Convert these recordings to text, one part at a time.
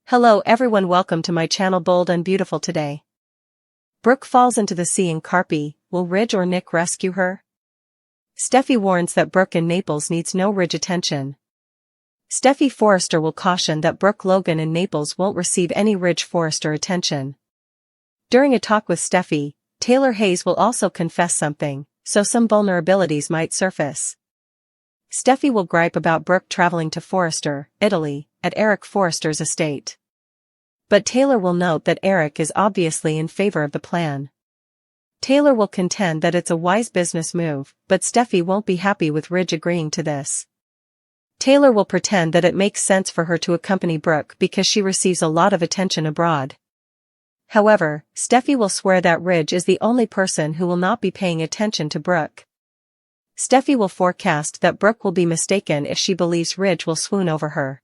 Hello everyone, welcome to my channel Bold and Beautiful. Today, Brooke falls into the sea in Capri. Will Ridge or Nick rescue her? Steffi warns that Brooke in Naples needs no Ridge attention. Steffi Forrester will caution that Brooke Logan in Naples won't receive any Ridge Forrester attention. During a talk with Steffi, Taylor Hayes will also confess something, so some vulnerabilities might surface. Steffi will gripe about Brooke traveling to Forrester, Italy, at Eric Forrester's estate. But Taylor will note that Eric is obviously in favor of the plan. Taylor will contend that it's a wise business move, but Steffi won't be happy with Ridge agreeing to this. Taylor will pretend that it makes sense for her to accompany Brooke because she receives a lot of attention abroad. However, Steffi will swear that Ridge is the only person who will not be paying attention to Brooke. Steffi will forecast that Brooke will be mistaken if she believes Ridge will swoon over her.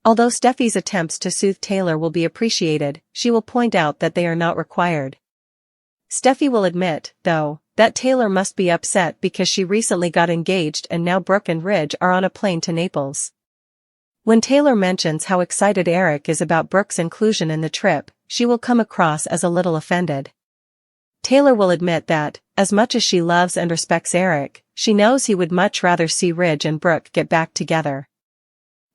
Although Steffi's attempts to soothe Taylor will be appreciated, she will point out that they are not required. Steffi will admit, though, that Taylor must be upset because she recently got engaged and now Brooke and Ridge are on a plane to Naples. When Taylor mentions how excited Eric is about Brooke's inclusion in the trip, she will come across as a little offended. Taylor will admit that, as much as she loves and respects Eric, she knows he would much rather see Ridge and Brooke get back together.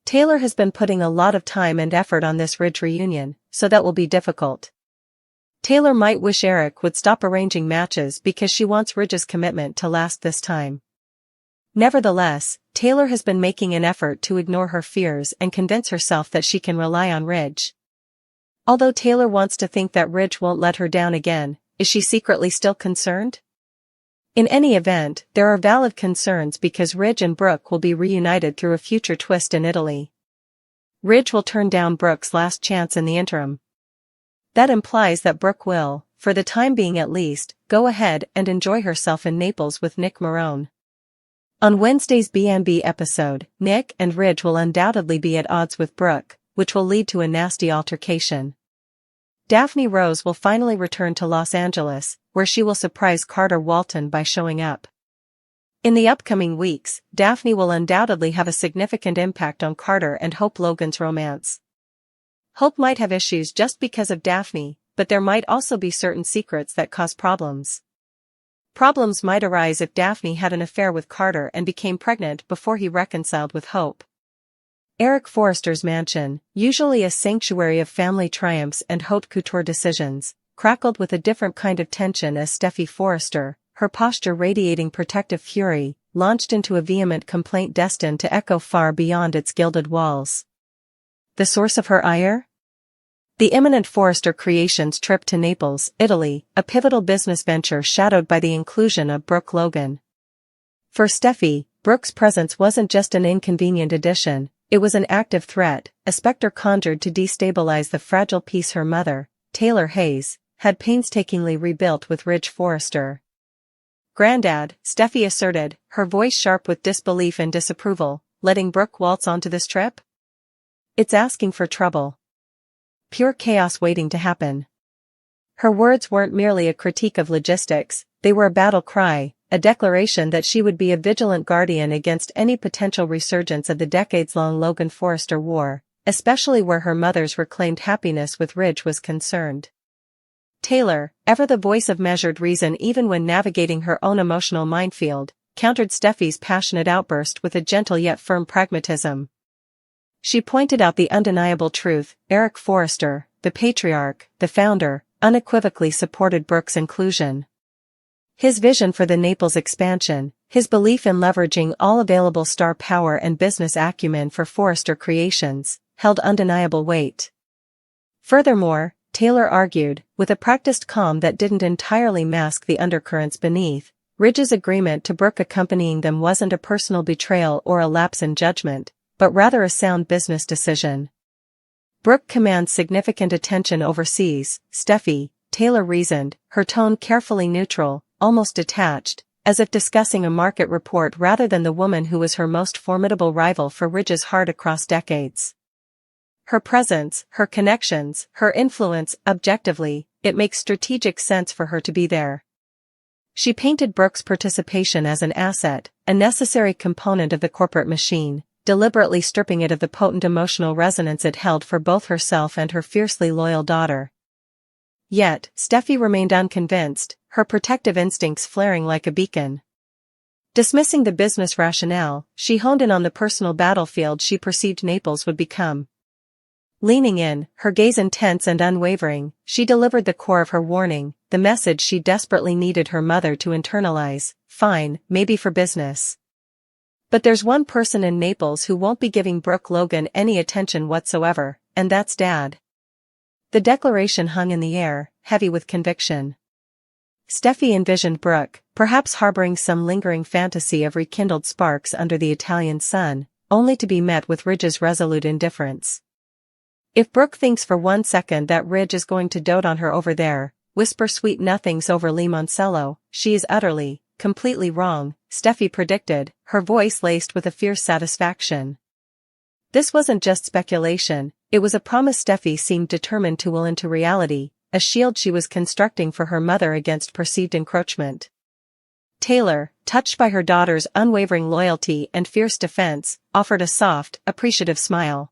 Taylor has been putting a lot of time and effort on this Ridge reunion, so that will be difficult. Taylor might wish Eric would stop arranging matches because she wants Ridge's commitment to last this time. Nevertheless, Taylor has been making an effort to ignore her fears and convince herself that she can rely on Ridge. Although Taylor wants to think that Ridge won't let her down again, is she secretly still concerned? In any event, there are valid concerns because Ridge and Brooke will be reunited through a future twist in Italy. Ridge will turn down Brooke's last chance in the interim. That implies that Brooke will, for the time being at least, go ahead and enjoy herself in Naples with Nick Marone. On Wednesday's B&B episode, Nick and Ridge will undoubtedly be at odds with Brooke, which will lead to a nasty altercation. Daphne Rose will finally return to Los Angeles, where she will surprise Carter Walton by showing up. In the upcoming weeks, Daphne will undoubtedly have a significant impact on Carter and Hope Logan's romance. Hope might have issues just because of Daphne, but there might also be certain secrets that cause problems. Problems might arise if Daphne had an affair with Carter and became pregnant before he reconciled with Hope. Eric Forrester's mansion, usually a sanctuary of family triumphs and haute couture decisions, crackled with a different kind of tension as Steffi Forrester, her posture radiating protective fury, launched into a vehement complaint destined to echo far beyond its gilded walls. The source of her ire? The imminent Forrester Creations trip to Naples, Italy, a pivotal business venture shadowed by the inclusion of Brooke Logan. For Steffi, Brooke's presence wasn't just an inconvenient addition. It was an active threat, a specter conjured to destabilize the fragile peace her mother, Taylor Hayes, had painstakingly rebuilt with Ridge Forrester. "Grandad," Steffi asserted, her voice sharp with disbelief and disapproval, "letting Brooke waltz onto this trip? It's asking for trouble. Pure chaos waiting to happen." Her words weren't merely a critique of logistics, they were a battle cry, a declaration that she would be a vigilant guardian against any potential resurgence of the decades-long Logan Forrester war, especially where her mother's reclaimed happiness with Ridge was concerned. Taylor, ever the voice of measured reason even when navigating her own emotional minefield, countered Steffi's passionate outburst with a gentle yet firm pragmatism. She pointed out the undeniable truth: Eric Forrester, the patriarch, the founder, unequivocally supported Brooke's inclusion. His vision for the Naples expansion, his belief in leveraging all available star power and business acumen for Forrester Creations, held undeniable weight. Furthermore, Taylor argued, with a practiced calm that didn't entirely mask the undercurrents beneath, Ridge's agreement to Brooke accompanying them wasn't a personal betrayal or a lapse in judgment, but rather a sound business decision. Brooke commands significant attention overseas, Steffi, Taylor reasoned, her tone carefully neutral, almost detached, as if discussing a market report rather than the woman who was her most formidable rival for Ridge's heart across decades. Her presence, her connections, her influence, objectively, it makes strategic sense for her to be there. She painted Brooke's participation as an asset, a necessary component of the corporate machine, deliberately stripping it of the potent emotional resonance it held for both herself and her fiercely loyal daughter. Yet, Steffi remained unconvinced, her protective instincts flaring like a beacon. Dismissing the business rationale, she honed in on the personal battlefield she perceived Naples would become. Leaning in, her gaze intense and unwavering, she delivered the core of her warning, the message she desperately needed her mother to internalize. Fine, maybe for business. But there's one person in Naples who won't be giving Brooke Logan any attention whatsoever, and that's Dad. The declaration hung in the air, heavy with conviction. Steffi envisioned Brooke, perhaps harboring some lingering fantasy of rekindled sparks under the Italian sun, only to be met with Ridge's resolute indifference. If Brooke thinks for 1 second that Ridge is going to dote on her over there, whisper sweet nothings over Limoncello, she is utterly, completely wrong, Steffi predicted, her voice laced with a fierce satisfaction. This wasn't just speculation, it was a promise Steffi seemed determined to will into reality, a shield she was constructing for her mother against perceived encroachment. Taylor, touched by her daughter's unwavering loyalty and fierce defense, offered a soft, appreciative smile.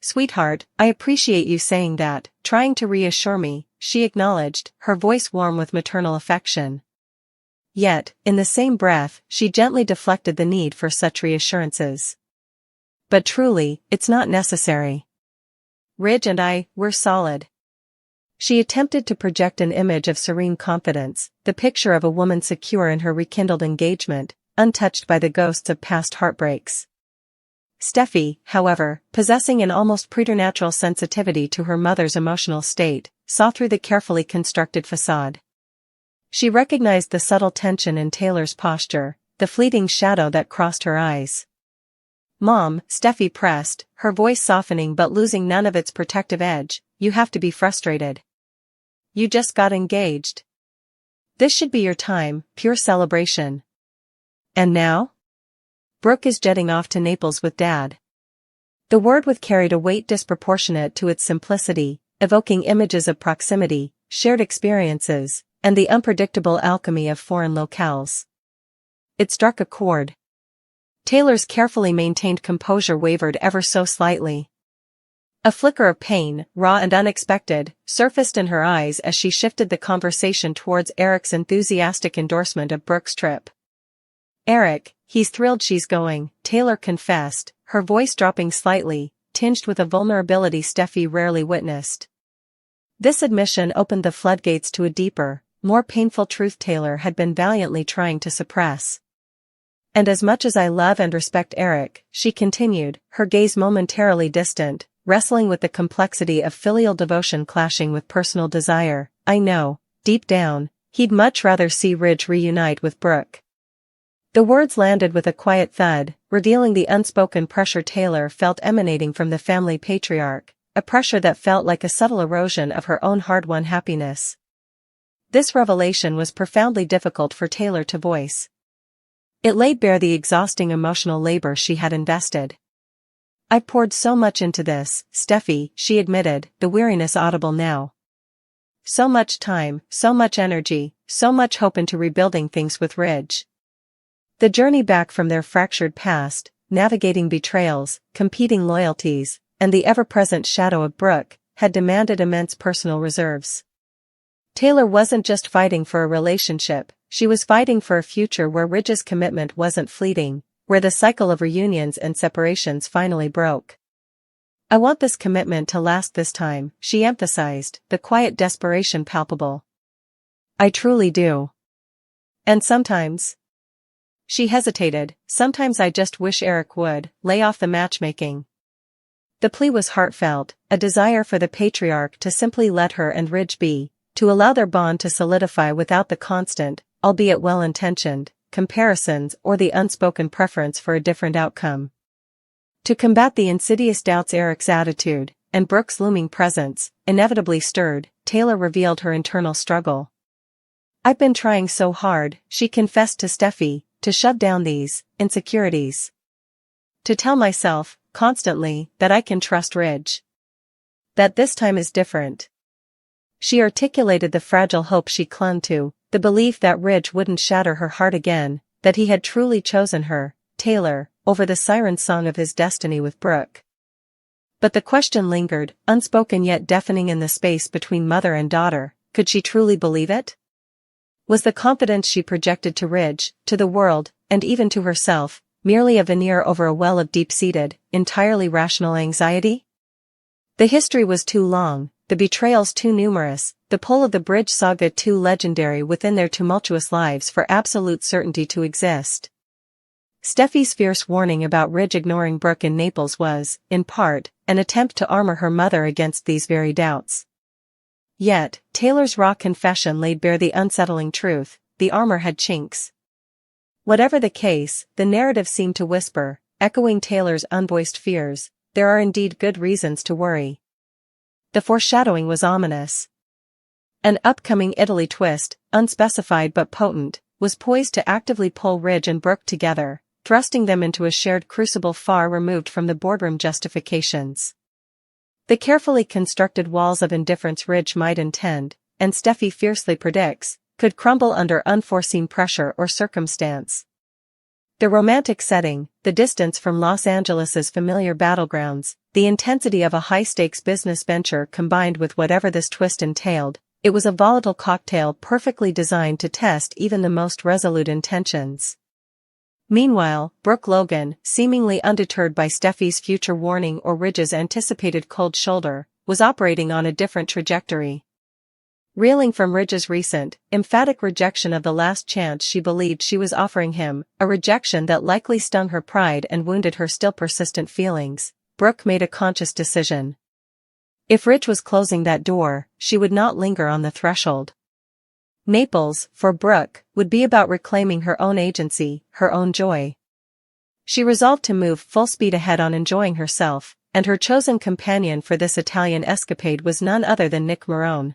"Sweetheart, I appreciate you saying that," trying to reassure me, she acknowledged, her voice warm with maternal affection. Yet, in the same breath, she gently deflected the need for such reassurances. "But truly, it's not necessary. Ridge and we're solid." She attempted to project an image of serene confidence, the picture of a woman secure in her rekindled engagement, untouched by the ghosts of past heartbreaks. Steffi, however, possessing an almost preternatural sensitivity to her mother's emotional state, saw through the carefully constructed facade. She recognized the subtle tension in Taylor's posture, the fleeting shadow that crossed her eyes. "Mom," Steffi pressed, her voice softening but losing none of its protective edge, "you have to be frustrated. You just got engaged. This should be your time, pure celebration. And now? Brooke is jetting off to Naples with Dad." The word with carried a weight disproportionate to its simplicity, evoking images of proximity, shared experiences, and the unpredictable alchemy of foreign locales. It struck a chord. Taylor's carefully maintained composure wavered ever so slightly. A flicker of pain, raw and unexpected, surfaced in her eyes as she shifted the conversation towards Eric's enthusiastic endorsement of Brooke's trip. "Eric, he's thrilled she's going," Taylor confessed, her voice dropping slightly, tinged with a vulnerability Steffi rarely witnessed. This admission opened the floodgates to a deeper, more painful truth Taylor had been valiantly trying to suppress. "And as much as I love and respect Eric," she continued, her gaze momentarily distant, wrestling with the complexity of filial devotion clashing with personal desire, "I know, deep down, he'd much rather see Ridge reunite with Brooke." The words landed with a quiet thud, revealing the unspoken pressure Taylor felt emanating from the family patriarch, a pressure that felt like a subtle erosion of her own hard-won happiness. This revelation was profoundly difficult for Taylor to voice. It laid bare the exhausting emotional labor she had invested. "I poured so much into this, Steffi," she admitted, the weariness audible now. "So much time, so much energy, so much hope into rebuilding things with Ridge." The journey back from their fractured past, navigating betrayals, competing loyalties, and the ever-present shadow of Brooke, had demanded immense personal reserves. Taylor wasn't just fighting for a relationship, she was fighting for a future where Ridge's commitment wasn't fleeting, where the cycle of reunions and separations finally broke. "I want this commitment to last this time," she emphasized, the quiet desperation palpable. "I truly do. And sometimes..." She hesitated, "Sometimes I just wish Eric would lay off the matchmaking." The plea was heartfelt, a desire for the patriarch to simply let her and Ridge be, to allow their bond to solidify without the constant, albeit well-intentioned, comparisons or the unspoken preference for a different outcome. To combat the insidious doubts Eric's attitude, and Brooke's looming presence, inevitably stirred, Taylor revealed her internal struggle. "I've been trying so hard," she confessed to Steffi, "to shove down these insecurities. To tell myself, constantly, that I can trust Ridge. That this time is different." She articulated the fragile hope she clung to, the belief that Ridge wouldn't shatter her heart again, that he had truly chosen her. Taylor, over the siren song of his destiny with Brooke. But the question lingered, unspoken yet deafening in the space between mother and daughter. Could she truly believe it? Was the confidence she projected to Ridge, to the world, and even to herself, merely a veneer over a well of deep-seated, entirely rational anxiety? The history was too long, the betrayals too numerous, the pull of the bridge saga too legendary within their tumultuous lives for absolute certainty to exist. Steffi's fierce warning about Ridge ignoring Brooke in Naples was, in part, an attempt to armor her mother against these very doubts. Yet, Taylor's raw confession laid bare the unsettling truth: the armor had chinks. Whatever the case, the narrative seemed to whisper, echoing Taylor's unvoiced fears, there are indeed good reasons to worry. The foreshadowing was ominous. An upcoming Italy twist, unspecified but potent, was poised to actively pull Ridge and Brooke together, thrusting them into a shared crucible far removed from the boardroom justifications. The carefully constructed walls of indifference Ridge might intend, and Steffi fiercely predicts, could crumble under unforeseen pressure or circumstance. The romantic setting, the distance from Los Angeles's familiar battlegrounds, the intensity of a high-stakes business venture combined with whatever this twist entailed, it was a volatile cocktail perfectly designed to test even the most resolute intentions. Meanwhile, Brooke Logan, seemingly undeterred by Steffi's future warning or Ridge's anticipated cold shoulder, was operating on a different trajectory. Reeling from Ridge's recent, emphatic rejection of the last chance she believed she was offering him, a rejection that likely stung her pride and wounded her still persistent feelings, Brooke made a conscious decision. If Ridge was closing that door, she would not linger on the threshold. Naples, for Brooke, would be about reclaiming her own agency, her own joy. She resolved to move full speed ahead on enjoying herself, and her chosen companion for this Italian escapade was none other than Nick Marone.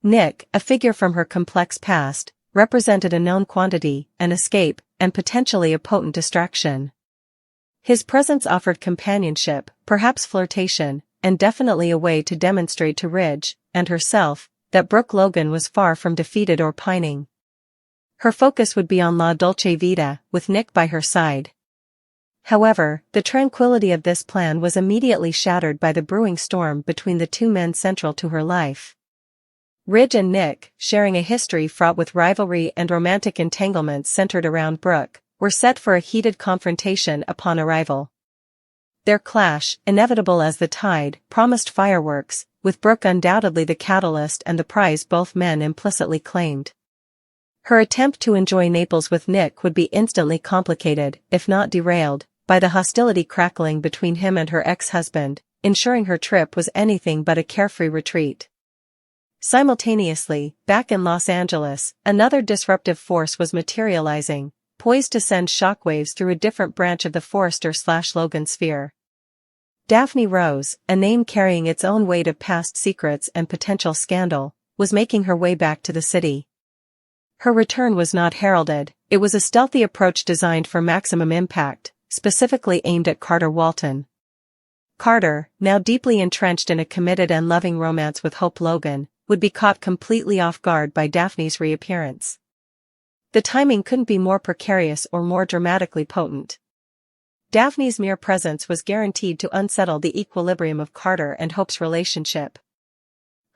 Nick, a figure from her complex past, represented a known quantity, an escape, and potentially a potent distraction. His presence offered companionship, perhaps flirtation, and definitely a way to demonstrate to Ridge, and herself, that Brooke Logan was far from defeated or pining. Her focus would be on La Dolce Vita, with Nick by her side. However, the tranquility of this plan was immediately shattered by the brewing storm between the two men central to her life. Ridge and Nick, sharing a history fraught with rivalry and romantic entanglements centered around Brooke, were set for a heated confrontation upon arrival. Their clash, inevitable as the tide, promised fireworks, with Brooke undoubtedly the catalyst and the prize both men implicitly claimed. Her attempt to enjoy Naples with Nick would be instantly complicated, if not derailed, by the hostility crackling between him and her ex-husband, ensuring her trip was anything but a carefree retreat. Simultaneously, back in Los Angeles, another disruptive force was materializing, poised to send shockwaves through a different branch of the Forrester/Logan sphere. Daphne Rose, a name carrying its own weight of past secrets and potential scandal, was making her way back to the city. Her return was not heralded, it was a stealthy approach designed for maximum impact, specifically aimed at Carter Walton. Carter, now deeply entrenched in a committed and loving romance with Hope Logan, would be caught completely off guard by Daphne's reappearance. The timing couldn't be more precarious or more dramatically potent. Daphne's mere presence was guaranteed to unsettle the equilibrium of Carter and Hope's relationship.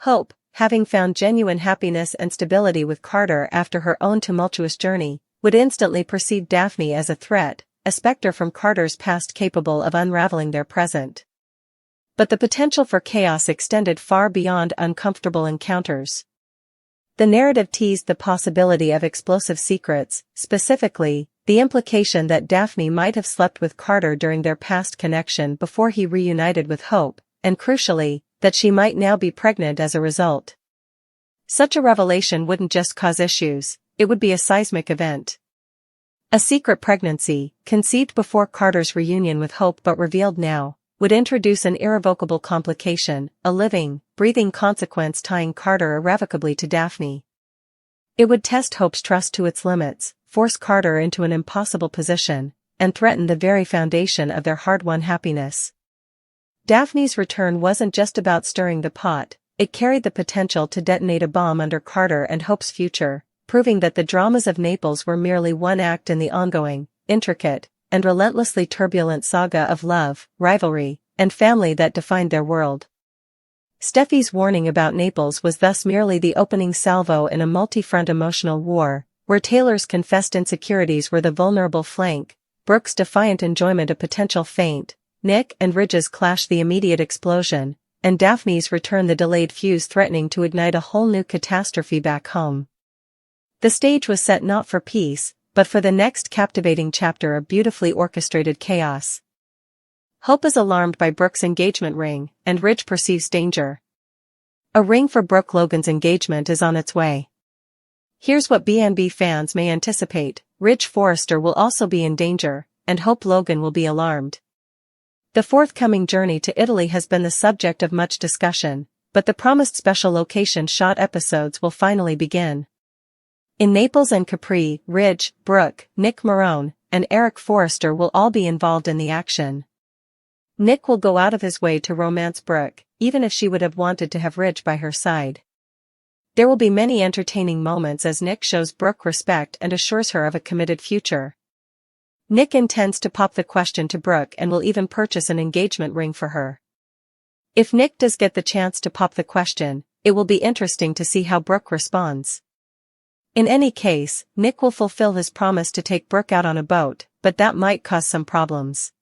Hope, having found genuine happiness and stability with Carter after her own tumultuous journey, would instantly perceive Daphne as a threat, a specter from Carter's past capable of unraveling their present. But the potential for chaos extended far beyond uncomfortable encounters. The narrative teased the possibility of explosive secrets, specifically, the implication that Daphne might have slept with Carter during their past connection before he reunited with Hope, and crucially, that she might now be pregnant as a result. Such a revelation wouldn't just cause issues, it would be a seismic event. A secret pregnancy, conceived before Carter's reunion with Hope but revealed now, would introduce an irrevocable complication, a living, breathing consequence tying Carter irrevocably to Daphne. It would test Hope's trust to its limits, force Carter into an impossible position, and threaten the very foundation of their hard-won happiness. Daphne's return wasn't just about stirring the pot, it carried the potential to detonate a bomb under Carter and Hope's future, proving that the dramas of Naples were merely one act in the ongoing, intricate, and relentlessly turbulent saga of love, rivalry, and family that defined their world. Steffi's warning about Naples was thus merely the opening salvo in a multi-front emotional war, where Taylor's confessed insecurities were the vulnerable flank, Brooke's defiant enjoyment a potential feint, Nick and Ridge's clash the immediate explosion, and Daphne's return the delayed fuse threatening to ignite a whole new catastrophe back home. The stage was set not for peace, but for the next captivating chapter of beautifully orchestrated chaos. Hope is alarmed by Brooke's engagement ring, and Ridge perceives danger. A ring for Brooke Logan's engagement is on its way. Here's what B&B fans may anticipate: Ridge Forrester will also be in danger, and Hope Logan will be alarmed. The forthcoming journey to Italy has been the subject of much discussion, but the promised special location shot episodes will finally begin. In Naples and Capri, Ridge, Brooke, Nick Marone, and Eric Forrester will all be involved in the action. Nick will go out of his way to romance Brooke, even if she would have wanted to have Ridge by her side. There will be many entertaining moments as Nick shows Brooke respect and assures her of a committed future. Nick intends to pop the question to Brooke and will even purchase an engagement ring for her. If Nick does get the chance to pop the question, it will be interesting to see how Brooke responds. In any case, Nick will fulfill his promise to take Brooke out on a boat, but that might cause some problems.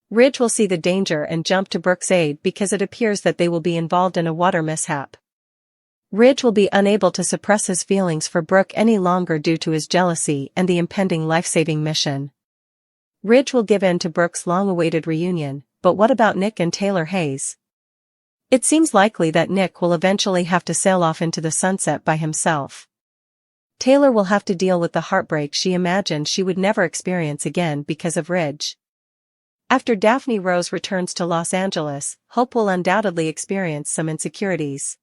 Ridge will see the danger and jump to Brooke's aid because it appears that they will be involved in a water mishap. Ridge will be unable to suppress his feelings for Brooke any longer due to his jealousy and the impending life-saving mission. Ridge will give in to Brooke's long-awaited reunion, but what about Nick and Taylor Hayes? It seems likely that Nick will eventually have to sail off into the sunset by himself. Taylor will have to deal with the heartbreak she imagined she would never experience again because of Ridge. After Daphne Rose returns to Los Angeles, Hope will undoubtedly experience some insecurities.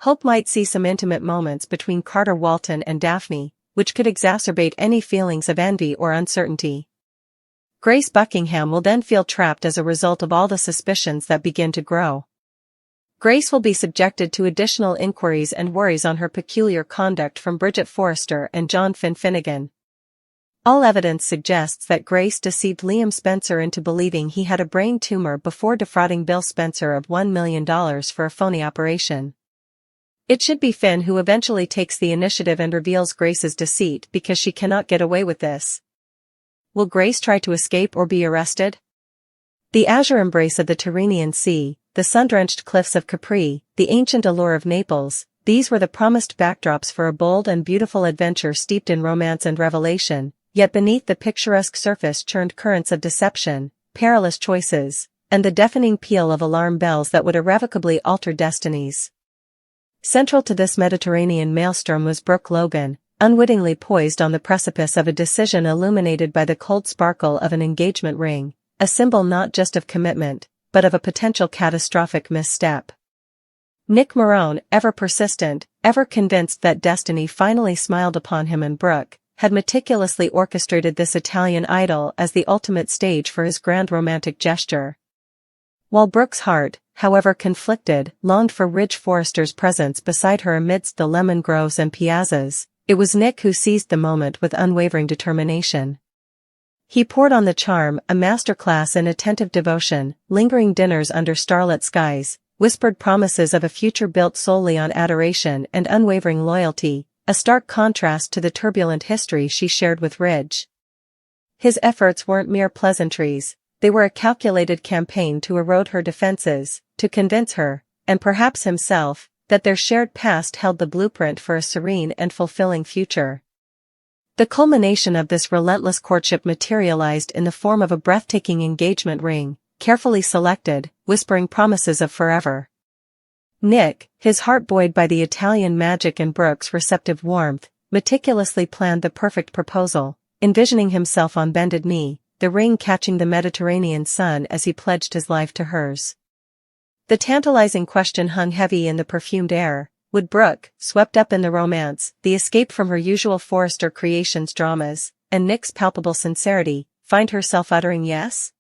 Hope might see some intimate moments between Carter Walton and Daphne, which could exacerbate any feelings of envy or uncertainty. Grace Buckingham will then feel trapped as a result of all the suspicions that begin to grow. Grace will be subjected to additional inquiries and worries on her peculiar conduct from Bridget Forrester and John Finnegan. All evidence suggests that Grace deceived Liam Spencer into believing he had a brain tumor before defrauding Bill Spencer of $1 million for a phony operation. It should be Finn who eventually takes the initiative and reveals Grace's deceit because she cannot get away with this. Will Grace try to escape or be arrested? The azure embrace of the Tyrrhenian Sea, the sun-drenched cliffs of Capri, the ancient allure of Naples, these were the promised backdrops for a bold and beautiful adventure steeped in romance and revelation. Yet beneath the picturesque surface churned currents of deception, perilous choices, and the deafening peal of alarm bells that would irrevocably alter destinies. Central to this Mediterranean maelstrom was Brooke Logan, unwittingly poised on the precipice of a decision illuminated by the cold sparkle of an engagement ring, a symbol not just of commitment, but of a potential catastrophic misstep. Nick Marone, ever persistent, ever convinced that destiny finally smiled upon him and Brooke, had meticulously orchestrated this Italian idyll as the ultimate stage for his grand romantic gesture. While Brooke's heart, however conflicted, longed for Ridge Forrester's presence beside her amidst the lemon groves and piazzas, it was Nick who seized the moment with unwavering determination. He poured on the charm, a masterclass in attentive devotion, lingering dinners under starlit skies, whispered promises of a future built solely on adoration and unwavering loyalty, a stark contrast to the turbulent history she shared with Ridge. His efforts weren't mere pleasantries, they were a calculated campaign to erode her defenses, to convince her, and perhaps himself, that their shared past held the blueprint for a serene and fulfilling future. The culmination of this relentless courtship materialized in the form of a breathtaking engagement ring, carefully selected, whispering promises of forever. Nick, his heart buoyed by the Italian magic and Brooke's receptive warmth, meticulously planned the perfect proposal, envisioning himself on bended knee, the ring catching the Mediterranean sun as he pledged his life to hers. The tantalizing question hung heavy in the perfumed air: would Brooke, swept up in the romance, the escape from her usual Forrester Creations dramas, and Nick's palpable sincerity, find herself uttering yes?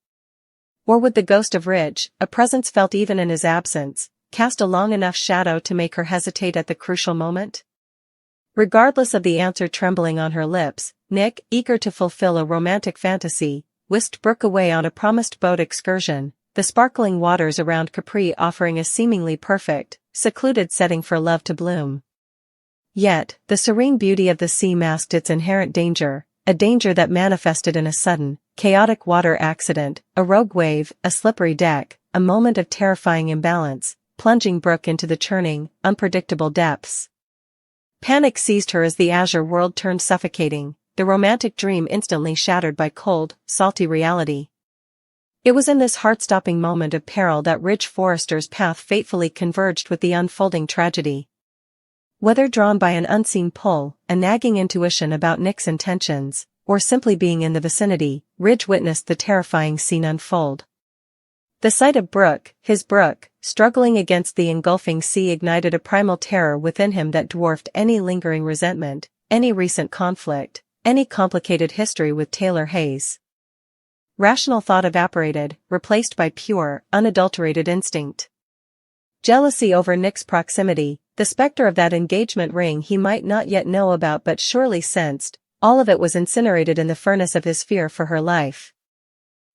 Or would the ghost of Ridge, a presence felt even in his absence, cast a long enough shadow to make her hesitate at the crucial moment? Regardless of the answer trembling on her lips, Nick, eager to fulfill a romantic fantasy, whisked Brooke away on a promised boat excursion, the sparkling waters around Capri offering a seemingly perfect, secluded setting for love to bloom. Yet, the serene beauty of the sea masked its inherent danger, a danger that manifested in a sudden, chaotic water accident, a rogue wave, a slippery deck, a moment of terrifying imbalance, plunging Brooke into the churning, unpredictable depths. Panic seized her as the azure world turned suffocating, the romantic dream instantly shattered by cold, salty reality. It was in this heart-stopping moment of peril that Ridge Forrester's path fatefully converged with the unfolding tragedy. Whether drawn by an unseen pull, a nagging intuition about Nick's intentions, or simply being in the vicinity, Ridge witnessed the terrifying scene unfold. The sight of Brooke, his Brooke, struggling against the engulfing sea ignited a primal terror within him that dwarfed any lingering resentment, any recent conflict, any complicated history with Taylor Hayes. Rational thought evaporated, replaced by pure, unadulterated instinct. Jealousy over Nick's proximity, the specter of that engagement ring he might not yet know about but surely sensed, all of it was incinerated in the furnace of his fear for her life.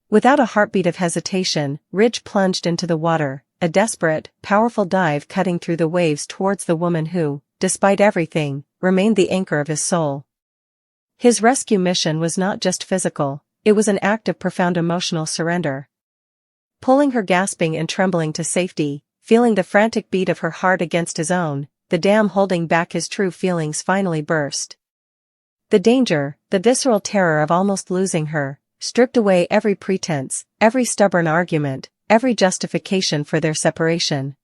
Without a heartbeat of hesitation, Ridge plunged into the water, a desperate, powerful dive cutting through the waves towards the woman who, despite everything, remained the anchor of his soul. His rescue mission was not just physical, it was an act of profound emotional surrender. Pulling her gasping and trembling to safety, feeling the frantic beat of her heart against his own, the dam holding back his true feelings finally burst. The danger, the visceral terror of almost losing her, stripped away every pretense, every stubborn argument, every justification for their separation.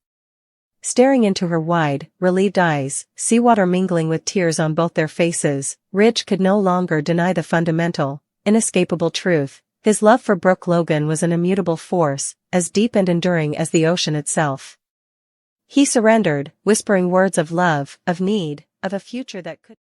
Staring into her wide, relieved eyes, seawater mingling with tears on both their faces, Ridge could no longer deny the fundamental, inescapable truth. His love for Brooke Logan was an immutable force, as deep and enduring as the ocean itself. He surrendered, whispering words of love, of need, of a future that could